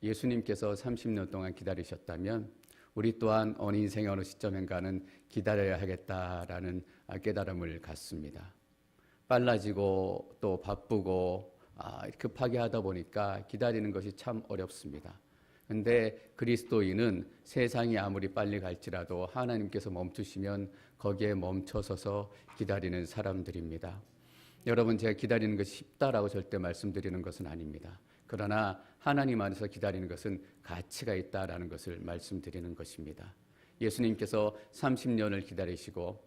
예수님께서 30년 동안 기다리셨다면 우리 또한 어느 인생의 어느 시점인가는 기다려야 하겠다라는 깨달음을 갖습니다. 빨라지고 또 바쁘고 급하게 하다 보니까 기다리는 것이 참 어렵습니다. 근데 그리스도인은 세상이 아무리 빨리 갈지라도 하나님께서 멈추시면 거기에 멈춰서서 기다리는 사람들입니다. 여러분, 제가 기다리는 것이 쉽다라고 절대 말씀드리는 것은 아닙니다. 그러나 하나님 안에서 기다리는 것은 가치가 있다라는 것을 말씀드리는 것입니다. 예수님께서 30년을 기다리시고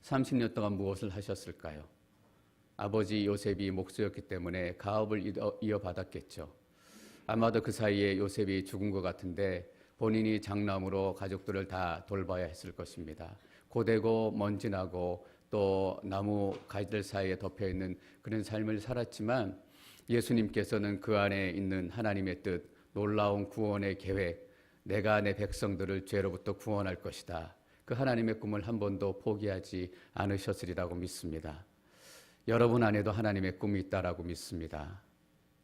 30년 동안 무엇을 하셨을까요? 아버지 요셉이 목수였기 때문에 가업을 이어받았겠죠. 아마도 그 사이에 요셉이 죽은 것 같은데 본인이 장남으로 가족들을 다 돌봐야 했을 것입니다. 고되고 먼지나고 또 나무 가지들 사이에 덮여있는 그런 삶을 살았지만 예수님께서는 그 안에 있는 하나님의 뜻, 놀라운 구원의 계획, 내가 내 백성들을 죄로부터 구원할 것이다. 그 하나님의 꿈을 한 번도 포기하지 않으셨으리라고 믿습니다. 여러분 안에도 하나님의 꿈이 있다라고 믿습니다.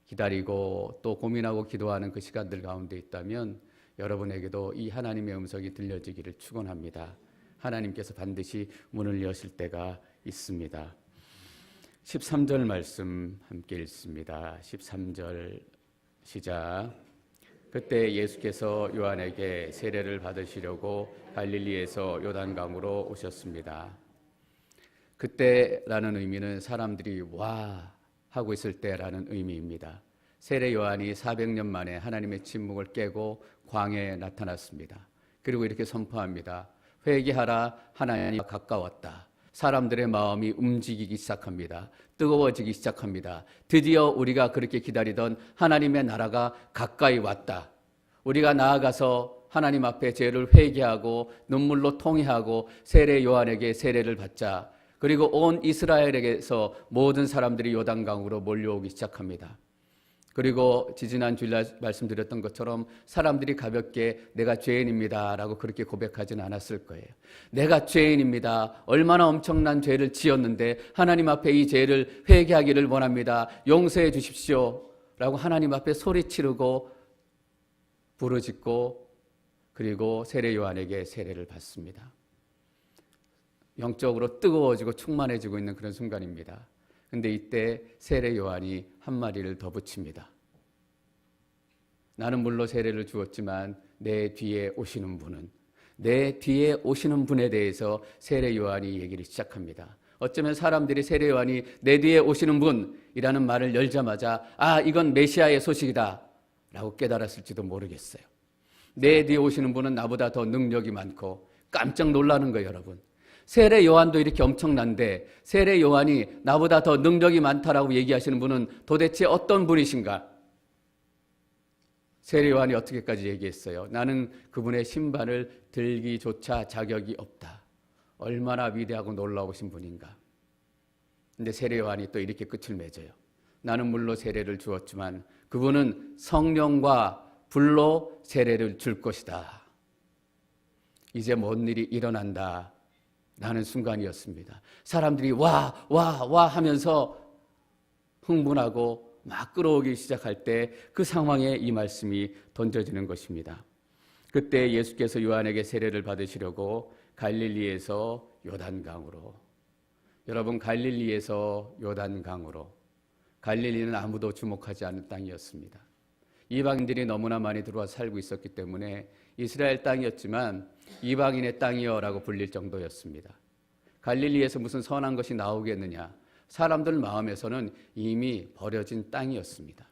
기다리고 또 고민하고 기도하는 그 시간들 가운데 있다면 여러분에게도 이 하나님의 음성이 들려지기를 축원합니다. 하나님께서 반드시 문을 여실 때가 있습니다. 13절 말씀 함께 읽습니다. 13절 시작. 그때 예수께서 요한에게 세례를 받으시려고 갈릴리에서 요단강으로 오셨습니다. 그때라는 의미는 사람들이 와 하고 있을 때라는 의미입니다. 세례 요한이 400년 만에 하나님의 침묵을 깨고 광야에 나타났습니다. 그리고 이렇게 선포합니다. 회개하라, 하나님이 가까웠다. 사람들의 마음이 움직이기 시작합니다. 뜨거워지기 시작합니다. 드디어 우리가 그렇게 기다리던 하나님의 나라가 가까이 왔다. 우리가 나아가서 하나님 앞에 죄를 회개하고 눈물로 통회하고 세례 요한에게 세례를 받자. 그리고 온 이스라엘에게서 모든 사람들이 요단강으로 몰려오기 시작합니다. 그리고 지지난 주일날 말씀드렸던 것처럼 사람들이 가볍게 내가 죄인입니다 라고 그렇게 고백하지는 않았을 거예요. 내가 죄인입니다. 얼마나 엄청난 죄를 지었는데 하나님 앞에 이 죄를 회개하기를 원합니다. 용서해 주십시오 라고 하나님 앞에 소리치르고 부르짖고 그리고 세례 요한에게 세례를 받습니다. 영적으로 뜨거워지고 충만해지고 있는 그런 순간입니다. 근데 이때 세례 요한이 한마디를 더 붙입니다. 나는 물로 세례를 주었지만 내 뒤에 오시는 분에 대해서 세례 요한이 얘기를 시작합니다. 어쩌면 사람들이 세례 요한이 내 뒤에 오시는 분이라는 말을 열자마자 이건 메시아의 소식이다 라고 깨달았을지도 모르겠어요. 내 뒤에 오시는 분은 나보다 더 능력이 많고 깜짝 놀라는 거예요, 여러분. 세례 요한도 이렇게 엄청난데 세례 요한이 나보다 더 능력이 많다라고 얘기하시는 분은 도대체 어떤 분이신가? 세례 요한이 어떻게까지 얘기했어요? 나는 그분의 신발을 들기조차 자격이 없다. 얼마나 위대하고 놀라우신 분인가? 근데 세례 요한이 또 이렇게 끝을 맺어요. 나는 물로 세례를 주었지만 그분은 성령과 불로 세례를 줄 것이다. 이제 뭔 일이 일어난다 라는 순간이었습니다. 사람들이 와 하면서 흥분하고 막 끌어오기 시작할 때 그 상황에 이 말씀이 던져지는 것입니다. 그때 예수께서 요한에게 세례를 받으시려고 갈릴리에서 요단강으로, 여러분 갈릴리에서 요단강으로, 갈릴리는 아무도 주목하지 않는 땅이었습니다. 이방인들이 너무나 많이 들어와 살고 있었기 때문에 이스라엘 땅이었지만 이방인의 땅이여라고 불릴 정도였습니다. 갈릴리에서 무슨 선한 것이 나오겠느냐? 사람들 마음에서는 이미 버려진 땅이었습니다.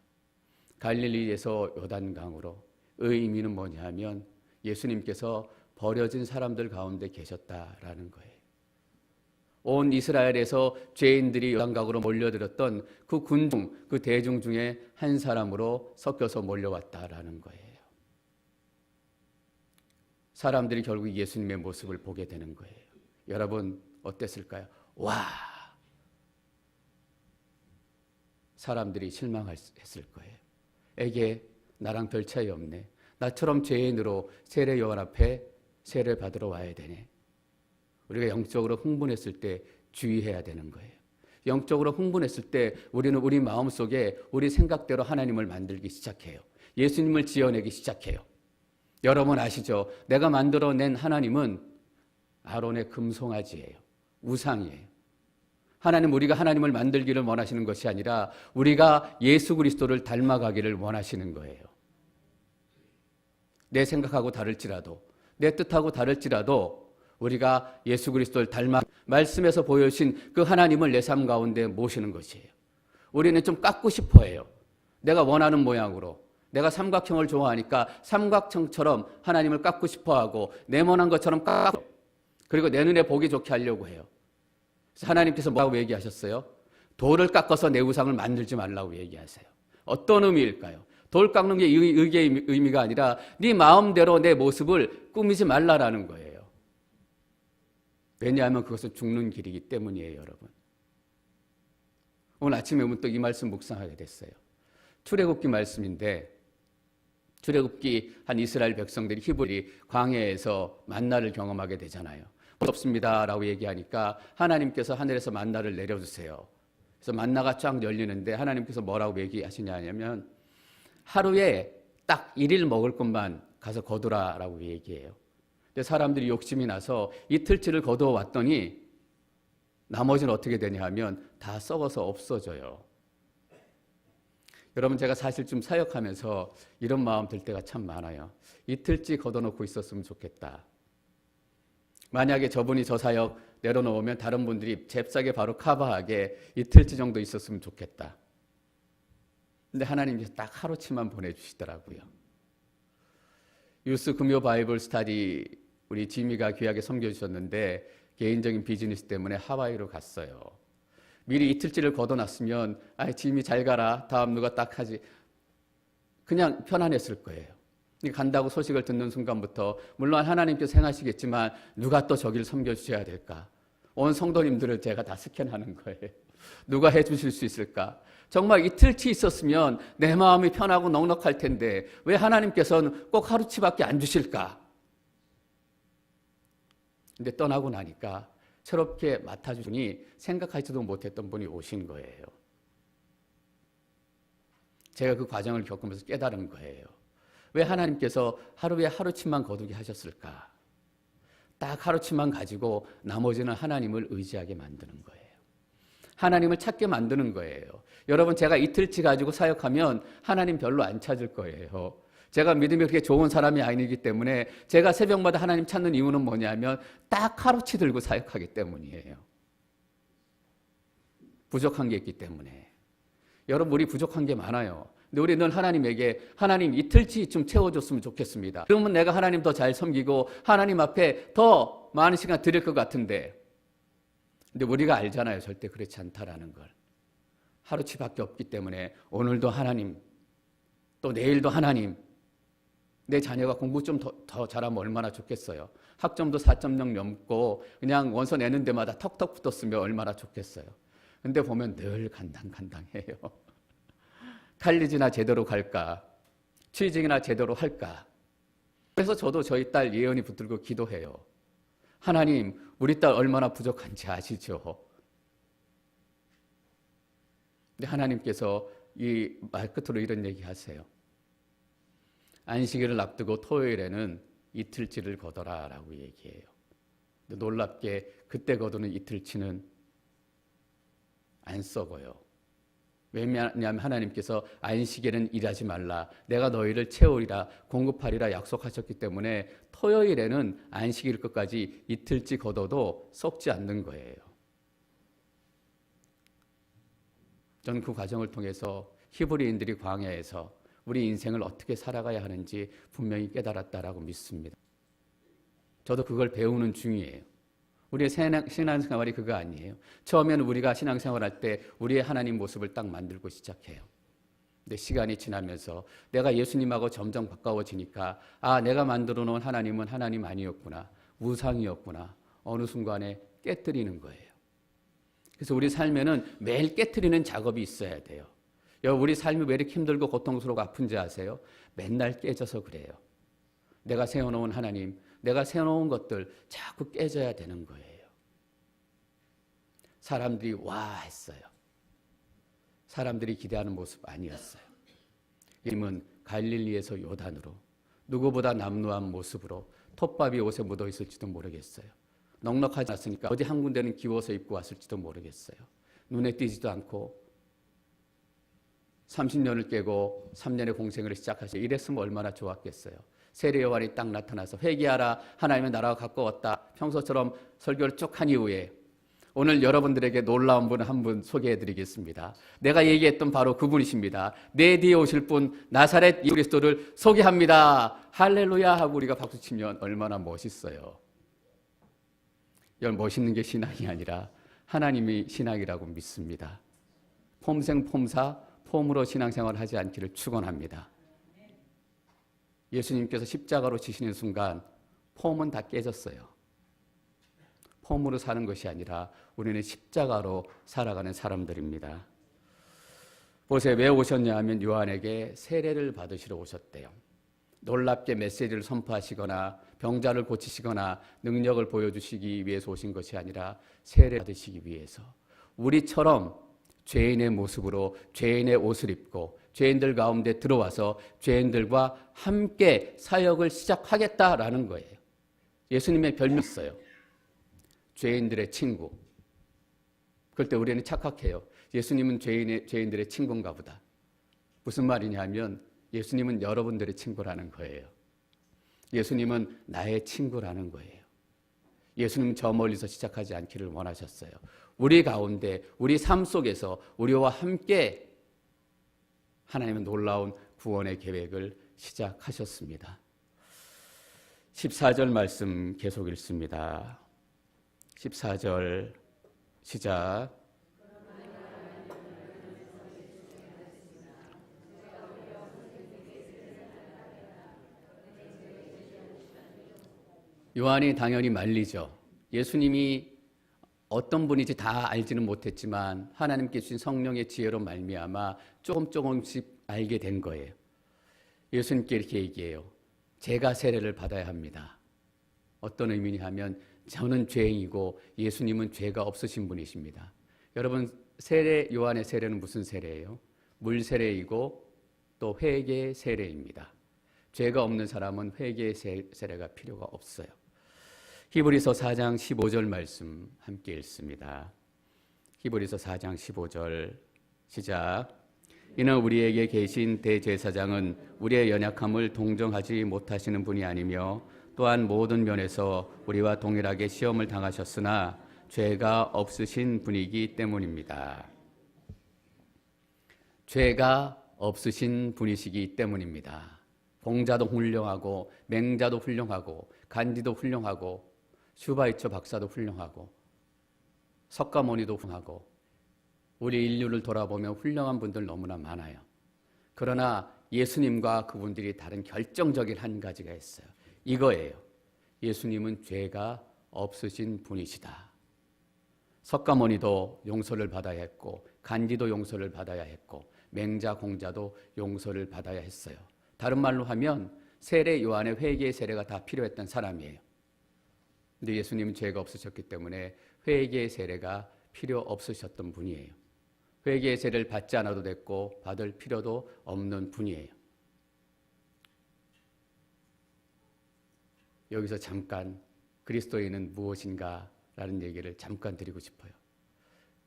갈릴리에서 요단강으로, 의미는 뭐냐 하면 예수님께서 버려진 사람들 가운데 계셨다라는 거예요. 온 이스라엘에서 죄인들이 요단강으로 몰려들었던 그 군중, 그 대중 중에 한 사람으로 섞여서 몰려왔다라는 거예요. 사람들이 결국 예수님의 모습을 보게 되는 거예요. 여러분 어땠을까요? 와! 사람들이 실망했을 거예요. 에게 나랑 별 차이 없네. 나처럼 죄인으로 세례 요한 앞에 세례를 받으러 와야 되네. 우리가 영적으로 흥분했을 때 주의해야 되는 거예요. 영적으로 흥분했을 때 우리는 우리 마음속에 우리 생각대로 하나님을 만들기 시작해요. 예수님을 지어내기 시작해요. 여러분 아시죠? 내가 만들어낸 하나님은 아론의 금송아지예요. 우상이에요. 하나님, 우리가 하나님을 만들기를 원하시는 것이 아니라 우리가 예수 그리스도를 닮아가기를 원하시는 거예요. 내 생각하고 다를지라도, 내 뜻하고 다를지라도 우리가 예수 그리스도를 닮아 말씀에서 보여주신 그 하나님을 내 삶 가운데 모시는 것이에요. 우리는 좀 깎고 싶어 해요. 내가 원하는 모양으로. 내가 삼각형을 좋아하니까 삼각형처럼 하나님을 깎고 싶어 하고 네모난 것처럼 깎고, 그리고 내 눈에 보기 좋게 하려고 해요. 그래서 하나님께서 뭐라고 얘기하셨어요? 돌을 깎아서 내 우상을 만들지 말라고 얘기하세요. 어떤 의미일까요? 돌 깎는 게 의의 의미가 아니라 네 마음대로 내 모습을 꾸미지 말라라는 거예요. 왜냐하면 그것은 죽는 길이기 때문이에요, 여러분. 오늘 아침에 문득 이 말씀 묵상하게 됐어요. 출애굽기 말씀인데, 출애굽기 한 이스라엘 백성들이 히브리 광야에서 만나를 경험하게 되잖아요. 없습니다 라고 얘기하니까 하나님께서 하늘에서 만나를 내려주세요. 그래서 만나가 쫙 열리는데 하나님께서 뭐라고 얘기하시냐면 하루에 딱 1일 먹을 것만 가서 거두라라고 얘기해요. 근데 사람들이 욕심이 나서 이틀치를 거두어 왔더니 나머지는 어떻게 되냐 하면 다 썩어서 없어져요. 여러분, 제가 사실 좀 사역하면서 이런 마음 들 때가 참 많아요. 이틀치 걷어놓고 있었으면 좋겠다. 만약에 저분이 저 사역 내려놓으면 다른 분들이 잽싸게 바로 커버하게 이틀치 정도 있었으면 좋겠다. 근데 하나님께서 딱 하루치만 보내주시더라고요. 유스 금요 바이블 스타디 우리 지미가 귀하게 섬겨주셨는데 개인적인 비즈니스 때문에 하와이로 갔어요. 미리 이틀치를 걷어놨으면 지미 잘 가라, 다음 누가 딱 하지, 그냥 편안했을 거예요. 간다고 소식을 듣는 순간부터 물론 하나님께서 행하시겠지만 누가 또 저기를 섬겨주셔야 될까? 온 성도님들을 제가 다 스캔하는 거예요. 누가 해주실 수 있을까? 정말 이틀치 있었으면 내 마음이 편하고 넉넉할 텐데 왜 하나님께서는 꼭 하루치밖에 안 주실까? 근데 떠나고 나니까 새롭게 맡아주니 생각하지도 못했던 분이 오신 거예요. 제가 그 과정을 겪으면서 깨달은 거예요. 왜 하나님께서 하루에 하루치만 거두게 하셨을까? 딱 하루치만 가지고 나머지는 하나님을 의지하게 만드는 거예요. 하나님을 찾게 만드는 거예요. 여러분, 제가 이틀치 가지고 사역하면 하나님 별로 안 찾을 거예요. 제가 믿음이 그렇게 좋은 사람이 아니기 때문에 제가 새벽마다 하나님 찾는 이유는 뭐냐면 딱 하루치 들고 사역하기 때문이에요. 부족한 게 있기 때문에. 여러분, 우리 부족한 게 많아요. 근데 우리 늘 하나님에게 하나님 이틀치 좀 채워줬으면 좋겠습니다. 그러면 내가 하나님 더 잘 섬기고 하나님 앞에 더 많은 시간 드릴 것 같은데, 근데 우리가 알잖아요. 절대 그렇지 않다라는 걸. 하루치밖에 없기 때문에 오늘도 하나님, 또 내일도 하나님, 내 자녀가 공부 좀 더 잘하면 얼마나 좋겠어요. 학점도 4.0 넘고 그냥 원서 내는 데마다 턱턱 붙었으면 얼마나 좋겠어요. 근데 보면 늘 간당간당해요. 칼리지나 제대로 갈까? 취직이나 제대로 할까? 그래서 저도 저희 딸 예언이 붙들고 기도해요. 하나님, 우리 딸 얼마나 부족한지 아시죠? 근데 하나님께서 이 말끝으로 이런 얘기 하세요. 안식일을 앞두고 토요일에는 이틀치를 거둬라 라고 얘기해요. 근데 놀랍게 그때 거두는 이틀치는 안 썩어요. 왜냐하면 하나님께서 안식일은 일하지 말라, 내가 너희를 채우리라, 공급하리라 약속하셨기 때문에 토요일에는 안식일 끝까지 이틀치 걷어도 썩지 않는 거예요. 저는 그 과정을 통해서 히브리인들이 광야에서 우리 인생을 어떻게 살아가야 하는지 분명히 깨달았다라고 믿습니다. 저도 그걸 배우는 중이에요. 우리의 신앙생활이 그거 아니에요. 처음에는 우리가 신앙생활할 때 우리의 하나님 모습을 딱 만들고 시작해요. 근데 시간이 지나면서 내가 예수님하고 점점 가까워지니까 내가 만들어 놓은 하나님은 하나님 아니었구나, 우상이었구나, 어느 순간에 깨트리는 거예요. 그래서 우리 삶에는 매일 깨트리는 작업이 있어야 돼요. 우리 삶이 왜 이렇게 힘들고 고통스럽고 아픈지 아세요? 맨날 깨져서 그래요. 내가 세워놓은 하나님, 내가 세워놓은 것들 자꾸 깨져야 되는 거예요. 사람들이 와 했어요. 사람들이 기대하는 모습 아니었어요. 예수님은 갈릴리에서 요단으로 누구보다 남루한 모습으로 톱밥이 옷에 묻어 있을지도 모르겠어요. 넉넉하지 않았으니까 어디 한 군데는 기워서 입고 왔을지도 모르겠어요. 눈에 띄지도 않고 30년을 깨고 3년의 공생을 시작하시 이랬으면 얼마나 좋았겠어요. 세례 요한이 딱 나타나서 회개하라, 하나님의 나라가 가까웠다. 평소처럼 설교를 쭉 한 이후에 오늘 여러분들에게 놀라운 분 한 분 소개해드리겠습니다. 내가 얘기했던 바로 그분이십니다. 내 뒤에 오실 분 나사렛 예수 그리스도를 소개합니다. 할렐루야 하고 우리가 박수치면 얼마나 멋있어요. 이건 멋있는 게 신앙이 아니라 하나님이 신앙이라고 믿습니다. 폼생폼사 폼으로 신앙생활을 하지 않기를 축원합니다. 예수님께서 십자가로 지시는 순간 폼은 다 깨졌어요. 폼으로 사는 것이 아니라 우리는 십자가로 살아가는 사람들입니다. 보세요. 왜 오셨냐 하면 요한에게 세례를 받으시러 오셨대요. 놀랍게 메시지를 선포하시거나 병자를 고치시거나 능력을 보여주시기 위해서 오신 것이 아니라 세례 받으시기 위해서 우리처럼 죄인의 모습으로 죄인의 옷을 입고 죄인들 가운데 들어와서 죄인들과 함께 사역을 시작하겠다라는 거예요. 예수님의 별명이 있어요. 죄인들의 친구. 그럴 때 우리는 착각해요. 예수님은 죄인들의 친구인가 보다. 무슨 말이냐 하면 예수님은 여러분들의 친구라는 거예요. 예수님은 나의 친구라는 거예요. 예수님은 저 멀리서 시작하지 않기를 원하셨어요. 우리 가운데 우리 삶 속에서 우리와 함께 하나님은 놀라운 구원의 계획을 시작하셨습니다. 14절 말씀 계속 읽습니다. 14절 시작. 요한이 당연히 말리죠. 예수님이 어떤 분인지 다 알지는 못했지만 하나님께 주신 성령의 지혜로 말미암아 조금씩 알게 된 거예요. 예수님께 이렇게 얘기해요. 제가 세례를 받아야 합니다. 어떤 의미냐 하면 저는 죄인이고 예수님은 죄가 없으신 분이십니다. 여러분, 요한의 세례는 무슨 세례예요? 물 세례이고 또 회개 세례입니다. 죄가 없는 사람은 회개 세례가 필요가 없어요. 히브리서 4장 15절 말씀 함께 읽습니다. 히브리서 4장 15절 시작. 이는 우리에게 계신 대제사장은 우리의 연약함을 동정하지 못하시는 분이 아니며 또한 모든 면에서 우리와 동일하게 시험을 당하셨으나 죄가 없으신 분이기 때문입니다. 죄가 없으신 분이시기 때문입니다. 공자도 훌륭하고 맹자도 훌륭하고 간디도 훌륭하고 슈바이처 박사도 훌륭하고 석가모니도 훌륭하고 우리 인류를 돌아보면 훌륭한 분들 너무나 많아요. 그러나 예수님과 그분들이 다른 결정적인 한 가지가 있어요. 이거예요. 예수님은 죄가 없으신 분이시다. 석가모니도 용서를 받아야 했고 간디도 용서를 받아야 했고 맹자 공자도 용서를 받아야 했어요. 다른 말로 하면 세례 요한의 회개의 세례가 다 필요했던 사람이에요. 근데 예수님은 죄가 없으셨기 때문에 회개의 세례가 필요 없으셨던 분이에요. 회개의 세례를 받지 않아도 됐고 받을 필요도 없는 분이에요. 여기서 잠깐 그리스도인은 무엇인가 라는 얘기를 잠깐 드리고 싶어요.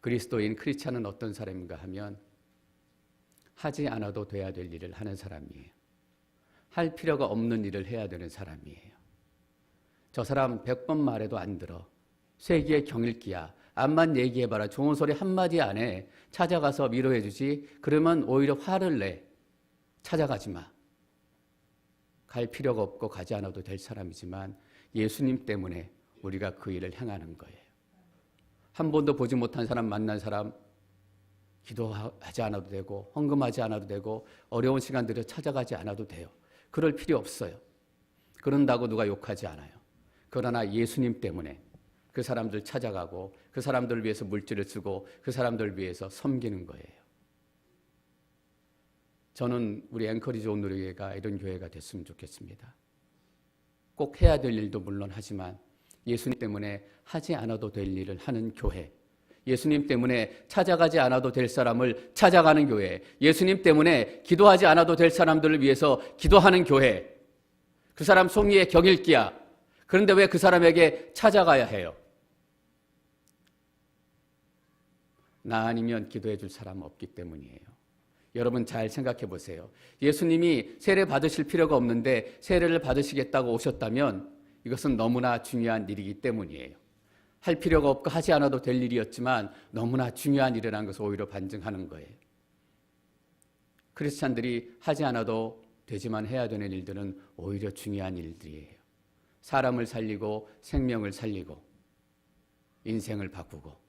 그리스도인 크리스찬은 어떤 사람인가 하면 하지 않아도 돼야 될 일을 하는 사람이에요. 할 필요가 없는 일을 해야 되는 사람이에요. 저 사람 100번 말해도 안 들어. 쇠기의 경읽기야. 암만 얘기해봐라. 좋은 소리 한마디 안 해. 찾아가서 위로해 주지. 그러면 오히려 화를 내. 찾아가지 마. 갈 필요가 없고 가지 않아도 될 사람이지만 예수님 때문에 우리가 그 일을 행하는 거예요. 한 번도 보지 못한 사람 만난 사람 기도하지 않아도 되고 헌금하지 않아도 되고 어려운 시간들에 찾아가지 않아도 돼요. 그럴 필요 없어요. 그런다고 누가 욕하지 않아요. 그러나 예수님 때문에 그 사람들 찾아가고 그 사람들을 위해서 물질을 쓰고 그 사람들을 위해서 섬기는 거예요. 저는 우리 앵커리지 온누리교회가 이런 교회가 됐으면 좋겠습니다. 꼭 해야 될 일도 물론 하지만 예수님 때문에 하지 않아도 될 일을 하는 교회. 예수님 때문에 찾아가지 않아도 될 사람을 찾아가는 교회, 예수님 때문에 기도하지 않아도 될 사람들을 위해서 기도하는 교회, 그 사람 송이의 격일기야. 그런데 왜 그 사람에게 찾아가야 해요? 나 아니면 기도해 줄 사람 없기 때문이에요. 여러분 잘 생각해 보세요. 예수님이 세례 받으실 필요가 없는데 세례를 받으시겠다고 오셨다면 이것은 너무나 중요한 일이기 때문이에요. 할 필요가 없고 하지 않아도 될 일이었지만 너무나 중요한 일이라는 것을 오히려 반증하는 거예요. 크리스찬들이 하지 않아도 되지만 해야 되는 일들은 오히려 중요한 일들이에요. 사람을 살리고 생명을 살리고 인생을 바꾸고.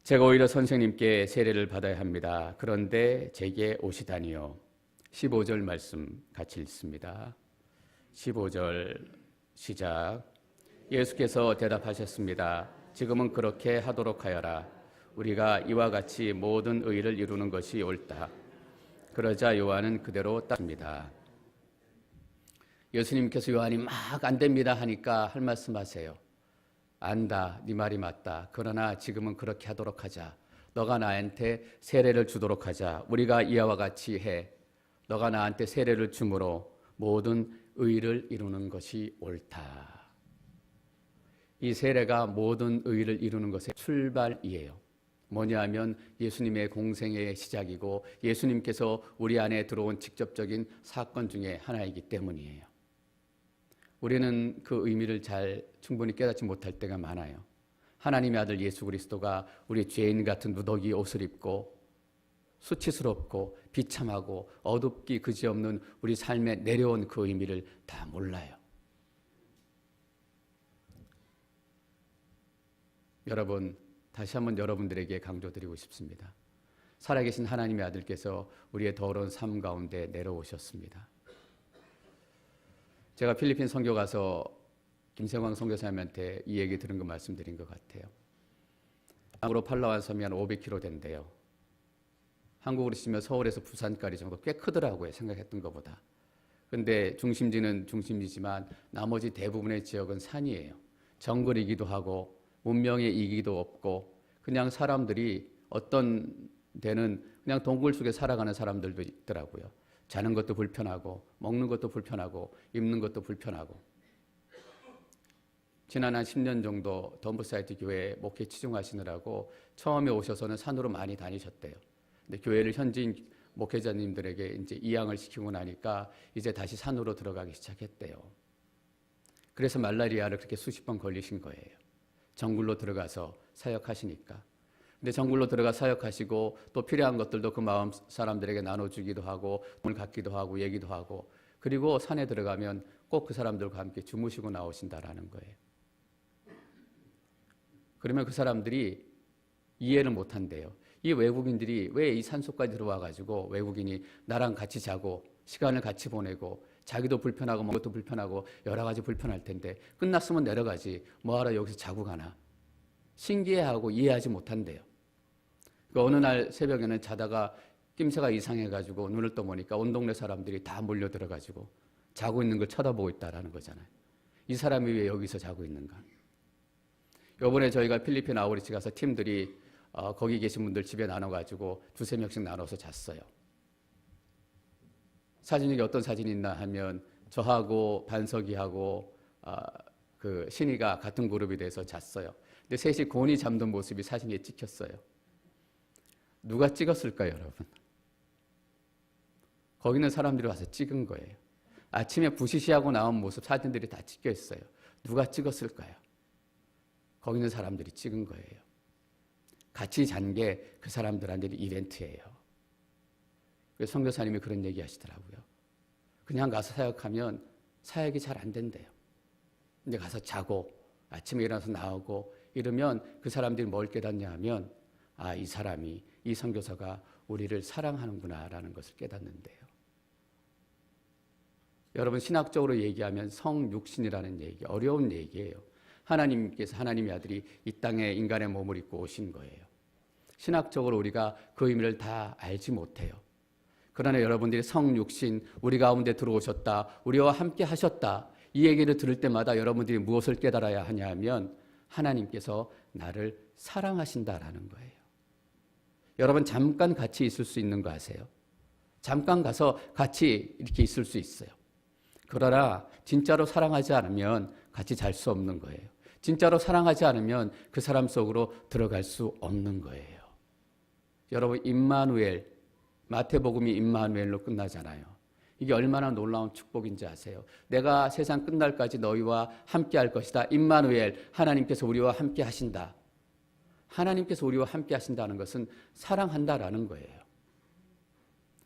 제가 오히려 선생님께 세례를 받아야 합니다. 그런데 제게 오시다니요. 15절 말씀 같이 읽습니다. 15절 시작. 예수께서 대답하셨습니다. 지금은 그렇게 하도록 하여라. 우리가 이와 같이 모든 의를 이루는 것이 옳다. 그러자 요한은 그대로 따릅니다. 예수님께서 요한이 막 안 됩니다 하니까 할 말씀 하세요. 안다, 네 말이 맞다. 그러나 지금은 그렇게 하도록 하자. 너가 나한테 세례를 주도록 하자. 우리가 이와 같이 해. 너가 나한테 세례를 줌으로 모든 의를 이루는 것이 옳다. 이 세례가 모든 의를 이루는 것의 출발이에요. 뭐냐면 예수님의 공생애의 시작이고 예수님께서 우리 안에 들어온 직접적인 사건 중에 하나이기 때문이에요. 우리는 그 의미를 충분히 깨닫지 못할 때가 많아요. 하나님의 아들 예수 그리스도가 우리 죄인 같은 누더기 옷을 입고 수치스럽고 비참하고 어둡기 그지없는 우리 삶에 내려온 그 의미를 다 몰라요. 여러분, 다시 한번 여러분들에게 강조드리고 싶습니다. 살아계신 하나님의 아들께서 우리의 더러운 삶 가운데 내려오셨습니다. 제가 필리핀 선교 가서 김생광 선교사님한테 이 얘기 들은 거 말씀드린 것 같아요. 한국으로 팔라완 섬이 한 500km 된대요. 한국으로 치면 서울에서 부산까지 정도 꽤 크더라고요. 생각했던 것보다. 근데 중심지는 중심지지만 나머지 대부분의 지역은 산이에요. 정글이기도 하고 문명의 이기도 없고 그냥 사람들이 어떤 데는 그냥 동굴 속에 살아가는 사람들도 있더라고요. 자는 것도 불편하고 먹는 것도 불편하고 입는 것도 불편하고. 지난 한 10년 정도 덤브사이트 교회에 목회 치중하시느라고 처음에 오셔서는 산으로 많이 다니셨대요. 근데 교회를 현지인 목회자님들에게 이제 이양을 시키고 나니까 이제 다시 산으로 들어가기 시작했대요. 그래서 말라리아를 그렇게 수십 번 걸리신 거예요. 정글로 들어가서 사역하시니까. 근데 정글로 들어가 사역하시고 또 필요한 것들도 그 마음 사람들에게 나눠주기도 하고 돈을 갖기도 하고 얘기도 하고 그리고 산에 들어가면 꼭 그 사람들과 함께 주무시고 나오신다라는 거예요. 그러면 그 사람들이 이해를 못한대요. 이 외국인들이 왜 이 산속까지 들어와가지고 외국인이 나랑 같이 자고 시간을 같이 보내고 자기도 불편하고 먹는 것도 불편하고 여러 가지 불편할 텐데 끝났으면 내려가지 뭐하러 여기서 자고 가나. 신기해하고 이해하지 못한대요. 그 어느 날 새벽에는 자다가 낌새가 이상해가지고 눈을 떠보니까 온 동네 사람들이 다 몰려들어가지고 자고 있는 걸 쳐다보고 있다라는 거잖아요. 이 사람이 왜 여기서 자고 있는가. 이번에 저희가 필리핀 아우리치 가서 팀들이 거기 계신 분들 집에 나눠가지고 두세 명씩 나눠서 잤어요. 사진 중에 어떤 사진이 있나 하면 저하고 반석이하고 그 신이가 같은 그룹이 돼서 잤어요. 근데 셋이 곤히 잠든 모습이 사진에 찍혔어요. 누가 찍었을까요, 여러분? 거기 있는 사람들이 와서 찍은 거예요. 아침에 부시시하고 나온 모습 사진들이 다 찍혀 있어요. 누가 찍었을까요? 거기 있는 사람들이 찍은 거예요. 같이 잔 게 그 사람들한테는 이벤트예요. 그래서 선교사님이 그런 얘기 하시더라고요. 그냥 가서 사역하면 사역이 잘 안 된대요. 근데 가서 자고 아침에 일어나서 나오고 이러면 그 사람들이 뭘 깨닫냐 하면 이 사람이 이 선교사가 우리를 사랑하는구나라는 것을 깨닫는데요. 여러분 신학적으로 얘기하면 성육신이라는 얘기, 어려운 얘기예요. 하나님께서 하나님의 아들이 이 땅에 인간의 몸을 입고 오신 거예요. 신학적으로 우리가 그 의미를 다 알지 못해요. 그러나 여러분들이 성육신, 우리 가운데 들어오셨다, 우리와 함께 하셨다, 이 얘기를 들을 때마다 여러분들이 무엇을 깨달아야 하냐 하면 하나님께서 나를 사랑하신다라는 거예요. 여러분 잠깐 같이 있을 수 있는 거 아세요? 잠깐 가서 같이 이렇게 있을 수 있어요. 그러나 진짜로 사랑하지 않으면 같이 잘 수 없는 거예요. 진짜로 사랑하지 않으면 그 사람 속으로 들어갈 수 없는 거예요. 여러분 임마누엘, 마태복음이 임마누엘로 끝나잖아요. 이게 얼마나 놀라운 축복인지 아세요? 내가 세상 끝날까지 너희와 함께 할 것이다. 임마누엘, 하나님께서 우리와 함께 하신다. 하나님께서 우리와 함께 하신다는 것은 사랑한다라는 거예요.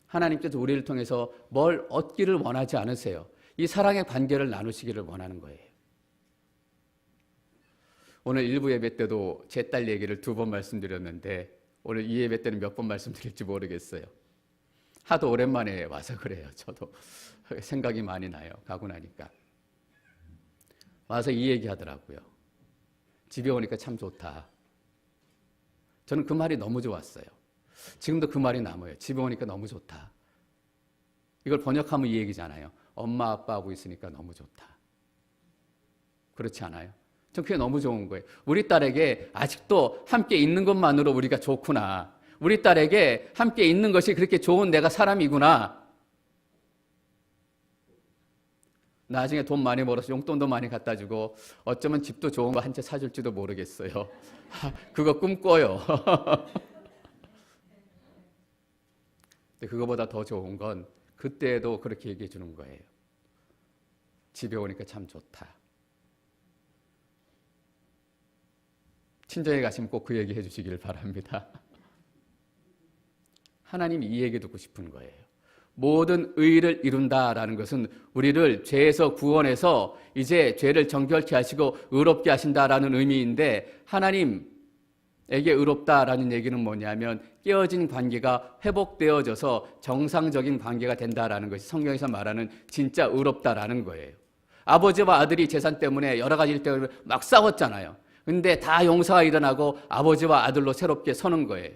하나님께서 우리를 통해서 뭘 얻기를 원하지 않으세요. 이 사랑의 관계를 나누시기를 원하는 거예요. 오늘 일부 예배 때도 제 딸 얘기를 2번 말씀드렸는데 오늘 이 예배 때는 몇 번 말씀드릴지 모르겠어요. 하도 오랜만에 와서 그래요. 저도 생각이 많이 나요. 가고 나니까. 와서 이 얘기 하더라고요. 집에 오니까 참 좋다. 저는 그 말이 너무 좋았어요. 지금도 그 말이 남아요. 집에 오니까 너무 좋다. 이걸 번역하면 이 얘기잖아요. 엄마 아빠하고 있으니까 너무 좋다. 그렇지 않아요? 전 그게 너무 좋은 거예요. 우리 딸에게 아직도 함께 있는 것만으로 우리가 좋구나. 우리 딸에게 함께 있는 것이 그렇게 좋은 내가 사람이구나. 나중에 돈 많이 벌어서 용돈도 많이 갖다 주고 어쩌면 집도 좋은 거 한 채 사줄지도 모르겠어요. 그거 꿈꿔요. 근데 그거보다 더 좋은 건 그때도 그렇게 얘기해 주는 거예요. 집에 오니까 참 좋다. 친정에 가시면 꼭 그 얘기 해주시기를 바랍니다. 하나님이 이 얘기 듣고 싶은 거예요. 모든 의를 이룬다라는 것은 우리를 죄에서 구원해서 이제 죄를 정결케 하시고 의롭게 하신다라는 의미인데 하나님에게 의롭다라는 얘기는 뭐냐면 깨어진 관계가 회복되어져서 정상적인 관계가 된다라는 것이 성경에서 말하는 진짜 의롭다라는 거예요. 아버지와 아들이 재산 때문에 여러 가지 일 때문에 막 싸웠잖아요. 근데 다 용서가 일어나고 아버지와 아들로 새롭게 서는 거예요.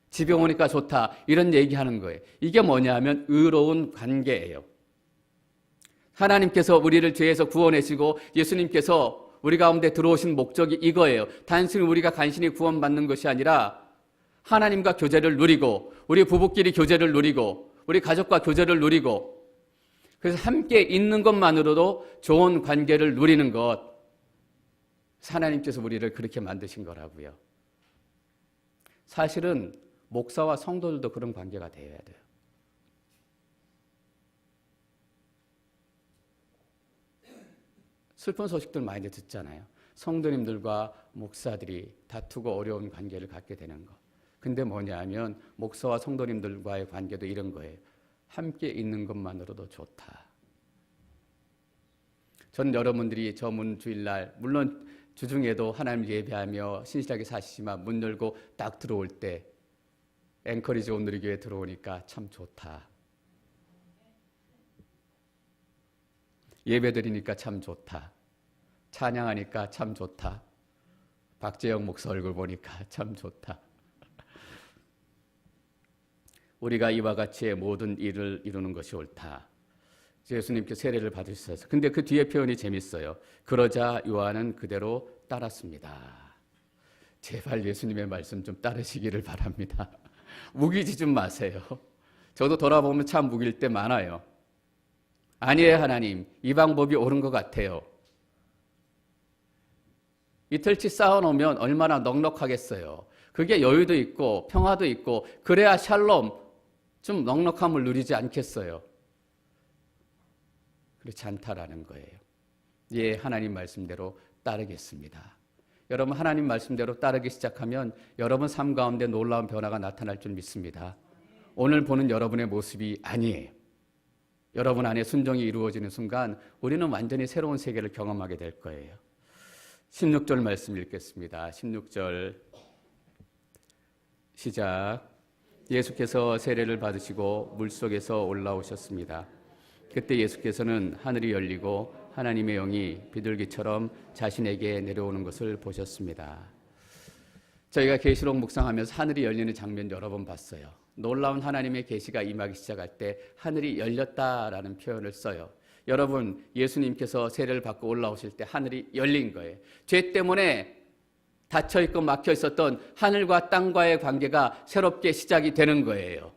집에 오니까 좋다 이런 얘기하는 거예요. 이게 뭐냐면 의로운 관계예요. 하나님께서 우리를 죄에서 구원하시고 예수님께서 우리 가운데 들어오신 목적이 이거예요. 단순히 우리가 간신히 구원받는 것이 아니라 하나님과 교제를 누리고 우리 부부끼리 교제를 누리고 우리 가족과 교제를 누리고 그래서 함께 있는 것만으로도 좋은 관계를 누리는 것. 하나님께서 우리를 그렇게 만드신 거라고요. 사실은 목사와 성도들도 그런 관계가 되어야 돼요. 슬픈 소식들 많이 듣잖아요. 성도님들과 목사들이 다투고 어려운 관계를 갖게 되는 거. 근데 뭐냐 하면 목사와 성도님들과의 관계도 이런 거예요. 함께 있는 것만으로도 좋다. 전 여러분들이 저문 주일날 물론 주중에도 하나님 예배하며 신실하게 사시지만 문 열고 딱 들어올 때 앵커리지 온누리교회 들어오니까 참 좋다. 예배드리니까 참 좋다. 찬양하니까 참 좋다. 박재영 목사 얼굴 보니까 참 좋다. 우리가 이와 같이 모든 일을 이루는 것이 옳다. 예수님께 세례를 받으셔서. 근데 그 뒤에 표현이 재밌어요. 그러자 요한은 그대로 따랐습니다. 제발 예수님의 말씀 좀 따르시기를 바랍니다. 무기지 좀 마세요. 저도 돌아보면 참 무기일 때 많아요. 아니에요 하나님. 이 방법이 옳은 것 같아요. 이틀치 쌓아놓으면 얼마나 넉넉하겠어요. 그게 여유도 있고 평화도 있고 그래야 샬롬 좀 넉넉함을 누리지 않겠어요. 그렇지 않다라는 거예요. 예, 하나님 말씀대로 따르겠습니다. 여러분 하나님 말씀대로 따르기 시작하면 여러분 삶 가운데 놀라운 변화가 나타날 줄 믿습니다. 오늘 보는 여러분의 모습이 아니에요. 여러분 안에 순종이 이루어지는 순간 우리는 완전히 새로운 세계를 경험하게 될 거예요. 16절 말씀 읽겠습니다. 16절 시작. 예수께서 세례를 받으시고 물속에서 올라오셨습니다. 그때 예수께서는 하늘이 열리고 하나님의 영이 비둘기처럼 자신에게 내려오는 것을 보셨습니다. 저희가 계시록 묵상하면서 하늘이 열리는 장면 여러 번 봤어요. 놀라운 하나님의 계시가 임하기 시작할 때 하늘이 열렸다라는 표현을 써요. 여러분, 예수님께서 세례를 받고 올라오실 때 하늘이 열린 거예요. 죄 때문에 닫혀있고 막혀있었던 하늘과 땅과의 관계가 새롭게 시작이 되는 거예요.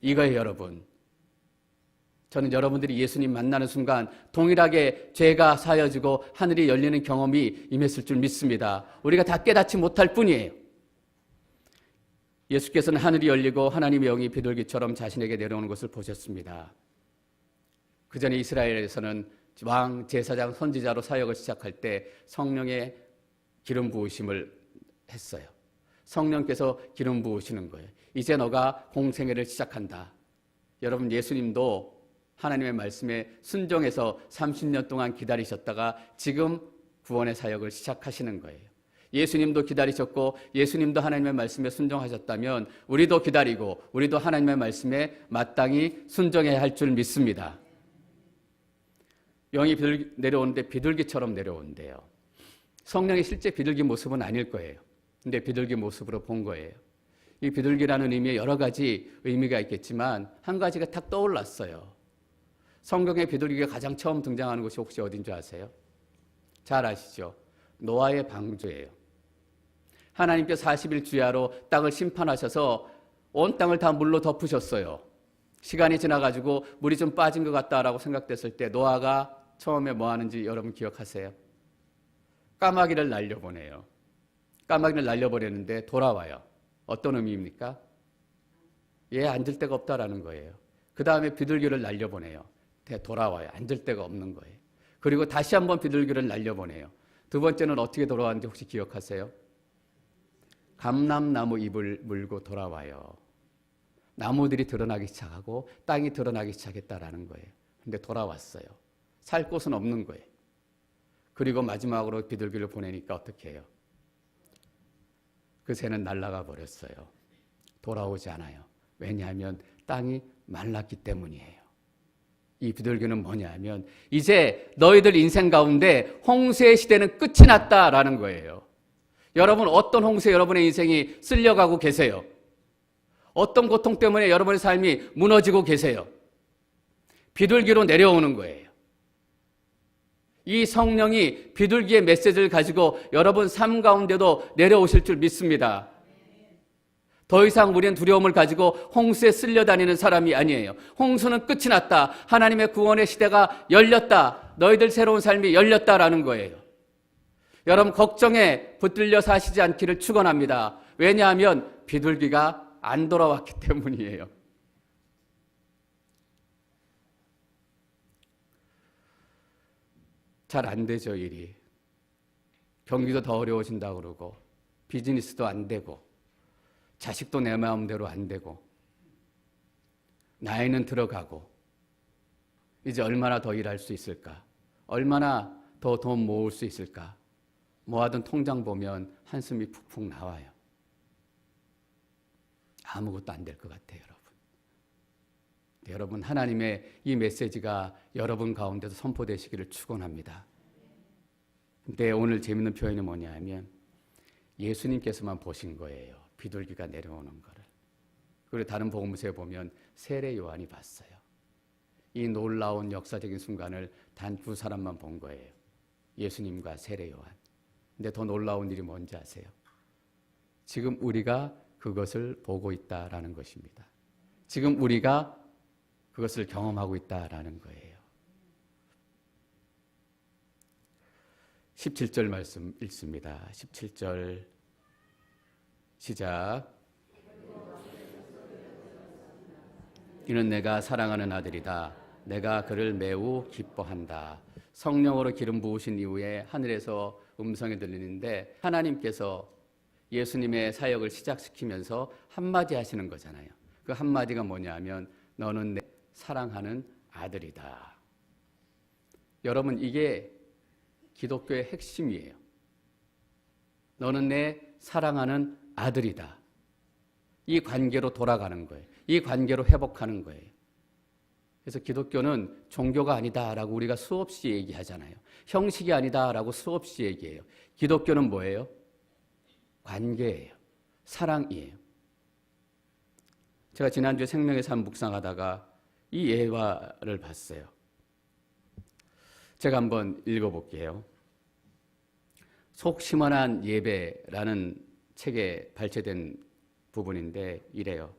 이거예요, 여러분. 저는 여러분들이 예수님 만나는 순간 동일하게 죄가 사여지고 하늘이 열리는 경험이 임했을 줄 믿습니다. 우리가 다 깨닫지 못할 뿐이에요. 예수께서는 하늘이 열리고 하나님의 영이 비둘기처럼 자신에게 내려오는 것을 보셨습니다. 그 전에 이스라엘에서는 왕, 제사장, 선지자로 사역을 시작할 때 성령의 기름 부으심을 했어요. 성령께서 기름 부으시는 거예요. 이제 너가 공생애를 시작한다. 여러분, 예수님도 하나님의 말씀에 순종해서 30년 동안 기다리셨다가 지금 구원의 사역을 시작하시는 거예요. 예수님도 기다리셨고 예수님도 하나님의 말씀에 순종하셨다면 우리도 기다리고 우리도 하나님의 말씀에 마땅히 순종해야 할 줄 믿습니다. 영이 내려오는데 비둘기처럼 내려온대요. 성령이 실제 비둘기 모습은 아닐 거예요. 근데 비둘기 모습으로 본 거예요. 이 비둘기라는 의미에 여러 가지 의미가 있겠지만 한 가지가 탁 떠올랐어요. 성경에 비둘기가 가장 처음 등장하는 곳이 혹시 어딘 줄 아세요? 잘 아시죠? 노아의 방주예요. 하나님께서 40일 주야로 땅을 심판하셔서 온 땅을 다 물로 덮으셨어요. 시간이 지나가지고 물이 좀 빠진 것 같다라고 생각됐을 때 노아가 처음에 뭐 하는지 여러분 기억하세요? 까마귀를 날려보내요. 까마귀를 날려보내는데 돌아와요. 어떤 의미입니까? 얘 앉을 데가 없다라는 거예요. 그 다음에 비둘기를 날려보내요. 돌아와요. 앉을 데가 없는 거예요. 그리고 다시 한번 비둘기를 날려보내요. 두 번째는 어떻게 돌아왔는지 혹시 기억하세요? 감람나무 잎을 물고 돌아와요. 나무들이 드러나기 시작하고 땅이 드러나기 시작했다라는 거예요. 근데 돌아왔어요. 살 곳은 없는 거예요. 그리고 마지막으로 비둘기를 보내니까 어떻게 해요? 그 새는 날아가 버렸어요. 돌아오지 않아요. 왜냐하면 땅이 말랐기 때문이에요. 이 비둘기는 뭐냐 하면 이제 너희들 인생 가운데 홍수의 시대는 끝이 났다라는 거예요. 여러분, 어떤 홍수에 여러분의 인생이 쓸려가고 계세요? 어떤 고통 때문에 여러분의 삶이 무너지고 계세요? 비둘기로 내려오는 거예요. 이 성령이 비둘기의 메시지를 가지고 여러분 삶 가운데도 내려오실 줄 믿습니다. 더 이상 우리는 두려움을 가지고 홍수에 쓸려다니는 사람이 아니에요. 홍수는 끝이 났다. 하나님의 구원의 시대가 열렸다. 너희들 새로운 삶이 열렸다라는 거예요. 여러분, 걱정에 붙들려 사시지 않기를 축원합니다. 왜냐하면 비둘기가 안 돌아왔기 때문이에요. 잘 안 되죠, 일이. 경기도 더 어려워진다고 그러고 비즈니스도 안 되고 자식도 내 마음대로 안 되고 나이는 들어가고 이제 얼마나 더 일할 수 있을까? 얼마나 더 돈 모을 수 있을까? 모아둔 통장 보면 한숨이 푹푹 나와요. 아무것도 안 될 것 같아요, 여러분. 여러분, 하나님의 이 메시지가 여러분 가운데도 선포되시기를 축원합니다. 근데 오늘 재밌는 표현이 뭐냐 하면 예수님께서만 보신 거예요. 비둘기가 내려오는 거를. 그리고 다른 복음서에 보면 세례 요한이 봤어요. 이 놀라운 역사적인 순간을 단 두 사람만 본 거예요. 예수님과 세례 요한. 근데 더 놀라운 일이 뭔지 아세요? 지금 우리가 그것을 보고 있다라는 것입니다. 지금 우리가 그것을 경험하고 있다라는 거예요. 17절 말씀 읽습니다. 17절 시작. 이는 내가 사랑하는 아들이다. 내가 그를 매우 기뻐한다. 성령으로 기름 부으신 이후에 하늘에서 음성이 들리는데 하나님께서 예수님의 사역을 시작시키면서 한마디 하시는 거잖아요. 그 한마디가 뭐냐면 너는 내 사랑하는 아들이다. 여러분, 이게 기독교의 핵심이에요. 너는 내 사랑하는 아들이다. 이 관계로 돌아가는 거예요. 이 관계로 회복하는 거예요. 그래서 기독교는 종교가 아니다라고 우리가 수없이 얘기하잖아요. 형식이 아니다라고 수없이 얘기해요. 기독교는 뭐예요? 관계예요. 사랑이에요. 제가 지난주에 생명의 삶 묵상하다가 이 예화를 봤어요. 제가 한번 읽어볼게요. 속 시원한 예배라는 책에 발췌된 부분인데 이래요.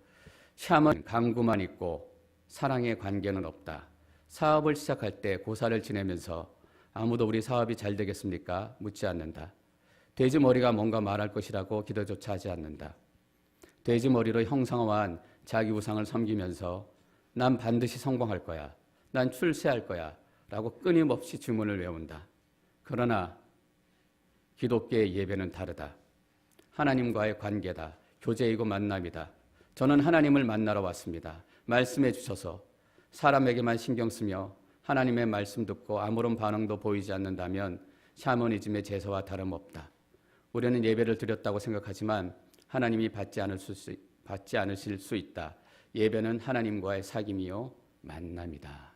샴은 강구만 있고 사랑의 관계는 없다. 사업을 시작할 때 고사를 지내면서 아무도 우리 사업이 잘 되겠습니까? 묻지 않는다. 돼지머리가 뭔가 말할 것이라고 기도조차 하지 않는다. 돼지머리로 형상화한 자기 우상을 섬기면서 난 반드시 성공할 거야. 난 출세할 거야. 라고 끊임없이 주문을 외운다. 그러나 기독교의 예배는 다르다. 하나님과의 관계다. 교제이고 만남이다. 저는 하나님을 만나러 왔습니다. 말씀해 주셔서 사람에게만 신경 쓰며 하나님의 말씀 듣고 아무런 반응도 보이지 않는다면 샤머니즘의 제사와 다름없다. 우리는 예배를 드렸다고 생각하지만 하나님이 받지 않으실 수 있다. 예배는 하나님과의 사귐이요 만남이다.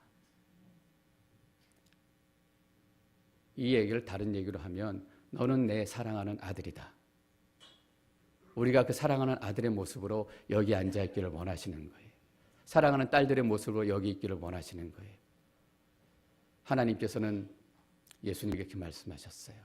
이 얘기를 다른 얘기로 하면 너는 내 사랑하는 아들이다. 우리가 그 사랑하는 아들의 모습으로 여기 앉아있기를 원하시는 거예요. 사랑하는 딸들의 모습으로 여기 있기를 원하시는 거예요. 하나님께서는 예수님에게 이렇게 말씀하셨어요.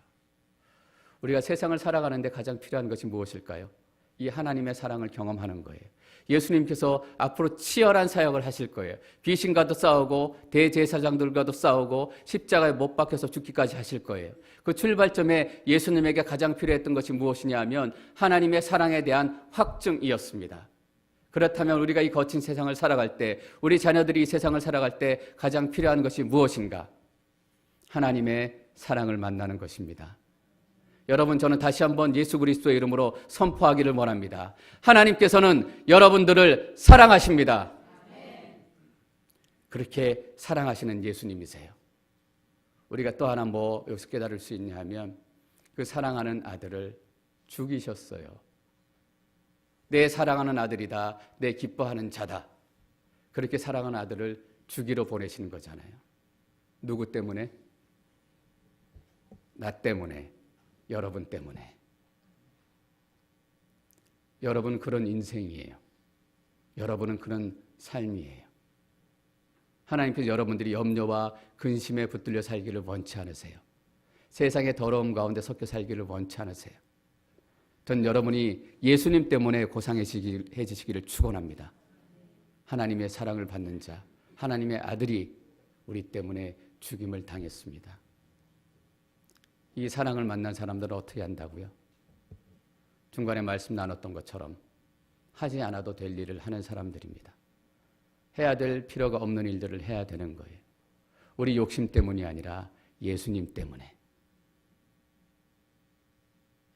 우리가 세상을 살아가는데 가장 필요한 것이 무엇일까요? 이 하나님의 사랑을 경험하는 거예요. 예수님께서 앞으로 치열한 사역을 하실 거예요. 귀신과도 싸우고 대제사장들과도 싸우고 십자가에 못 박혀서 죽기까지 하실 거예요. 그 출발점에 예수님에게 가장 필요했던 것이 무엇이냐 하면 하나님의 사랑에 대한 확증이었습니다. 그렇다면 우리가 이 거친 세상을 살아갈 때, 우리 자녀들이 이 세상을 살아갈 때 가장 필요한 것이 무엇인가? 하나님의 사랑을 만나는 것입니다. 여러분, 저는 다시 한번 예수 그리스도의 이름으로 선포하기를 원합니다. 하나님께서는 여러분들을 사랑하십니다. 그렇게 사랑하시는 예수님이세요. 우리가 또 하나 여기서 깨달을 수 있냐 하면 그 사랑하는 아들을 죽이셨어요. 내 사랑하는 아들이다. 내 기뻐하는 자다. 그렇게 사랑하는 아들을 죽이러 보내시는 거잖아요. 누구 때문에? 나 때문에. 여러분 때문에. 여러분 그런 인생이에요. 여러분은 그런 삶이에요. 하나님께서 여러분들이 염려와 근심에 붙들려 살기를 원치 않으세요. 세상의 더러움 가운데 섞여 살기를 원치 않으세요. 전 여러분이 예수님 때문에 고상해지시기를 축원합니다. 하나님의 사랑을 받는 자, 하나님의 아들이 우리 때문에 죽임을 당했습니다. 이 사랑을 만난 사람들은 어떻게 한다고요? 중간에 말씀 나눴던 것처럼 하지 않아도 될 일을 하는 사람들입니다. 해야 될 필요가 없는 일들을 해야 되는 거예요. 우리 욕심 때문이 아니라 예수님 때문에.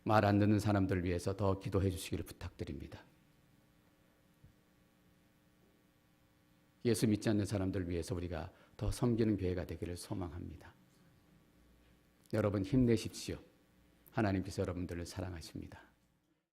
말 안 듣는 사람들을 위해서 더 기도해 주시기를 부탁드립니다. 예수 믿지 않는 사람들을 위해서 우리가 더 섬기는 교회가 되기를 소망합니다. 여러분 힘내십시오. 하나님께서 여러분들을 사랑하십니다.